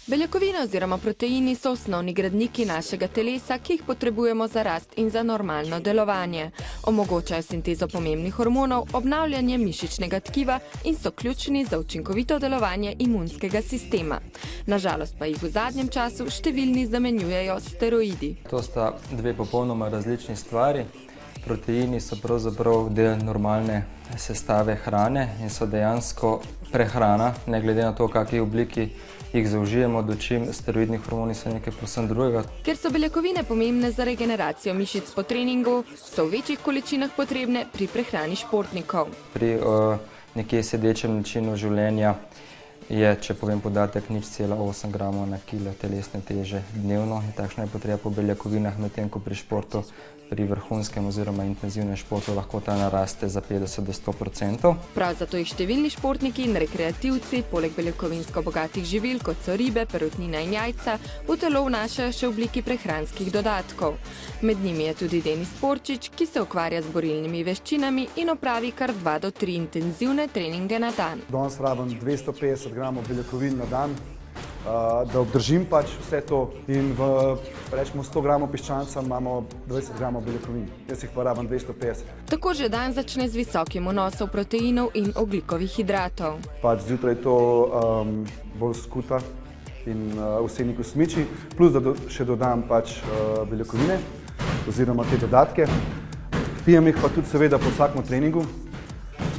Beljakovine oziroma proteini so osnovni gradniki našega telesa, ki jih potrebujemo za rast in za normalno delovanje. Omogočajo sintezo pomembnih hormonov, obnavljanje mišičnega tkiva in so ključni za učinkovito delovanje imunskega sistema. Nažalost pa jih v zadnjem času številni zamenjujejo s steroidi. To sta dve popolnoma različni stvari. Proteini so pravzaprav del normalne sestave hrane in so dejansko prehrana, ne glede na to, v kakšni obliki jih zaužijemo, dočim steroidni hormoni so nekaj povsem drugega. Ker so beljakovine pomembne za regeneracijo mišic po treningu, so v večjih količinah potrebne pri prehrani športnikov. Pri nekje sedečem načinu življenja je, če povem podatek, 0,8 gramov na kilo telesne teže dnevno. In takšna je potreba po beljakovinah, medtem ko pri športu, pri vrhunskem oziroma intenzivnem športu lahko ta naraste za 50 do 100%. Prav zato jih številni športniki in rekreativci, poleg beljakovinsko bogatih živil, kot so ribe, perutnina in jajca, v telo vnašajo še v obliki prehranskih dodatkov. Med njimi je tudi Denis Porčič, ki se ukvarja z borilnimi veščinami in opravi kar 2 do 3 intenzivne treninge na dan. Danes rabim 250 gramov beljakovin na dan, da obdržim pač vse to, in v rečemo 100 gramov piščanca imamo 20 gramov beljakovin. Jaz jih pa rabim 250. Tako že dan začne z visokim vnosom proteinov in ogljikovih hidratov. Pač zjutraj to bolj skuta in vseni kosmiči, plus da še dodam pač beljakovine oziroma te dodatke. Pijem jih pa tudi seveda po vsakem treningu,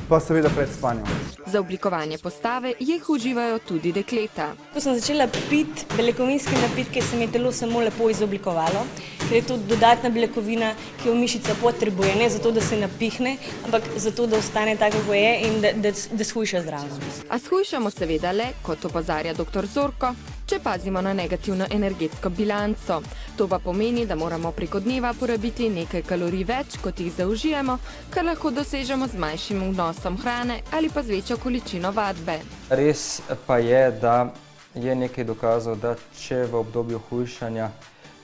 pa seveda pred spanjem. Za oblikovanje postave jih uživajo tudi dekleta. Ko sem začela piti beljakovinske napitke, se mi je telo samo lepo izoblikovalo, ker je to dodatna beljakovina, ki jo mišica potrebuje, ne zato, da se napihne, ampak zato, da ostane tako, kako je in da shujša zdravo. A shujšamo seveda le, kot opozarja dr. Zorko, če pazimo na negativno energetsko bilanco. To pa pomeni, da moramo preko dneva porabiti nekaj kalorij več, kot jih zaužijemo, kar lahko dosežemo z manjšim vnosom hrane ali pa z večjo količino vadbe. Res pa je, da je nekaj dokazov, da če v obdobju hujšanja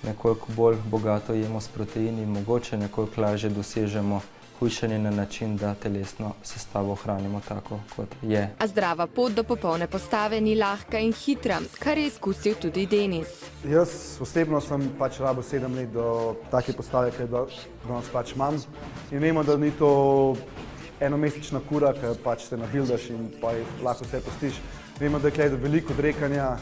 nekoliko bolj bogato jemo s proteini, mogoče nekoliko lažje dosežemo hujšanje na način, da telesno sestavo ohranimo tako, kot je. A zdrava pot do popolne postave ni lahka in hitra, kar je izkusil tudi Denis. Jaz osebno sem pač rabil 7 let do take postave, ki jo danes pač imam. In vemo, da ni to enomesečna kura, ki pač se nabildaš in pa lahko vse pustiš. Vemo, da je veliko odrekanja,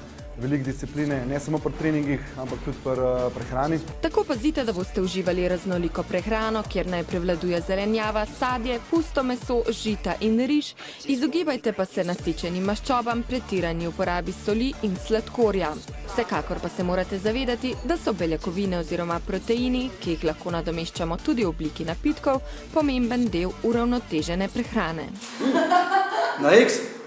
veliko discipline, ne samo pri treningih, ampak tudi pri prehrani. Tako pazite, da boste uživali raznoliko prehrano, kjer naj prevladuje zelenjava, sadje, pusto meso, žita in riž. Izogibajte pa se nasičenim maščobam, pretirani uporabi soli in sladkorja. Vsekakor pa se morate zavedati, da so beljakovine oziroma proteini, ki jih lahko nadomeščamo tudi v obliki napitkov, pomemben del uravnotežene prehrane. Na X!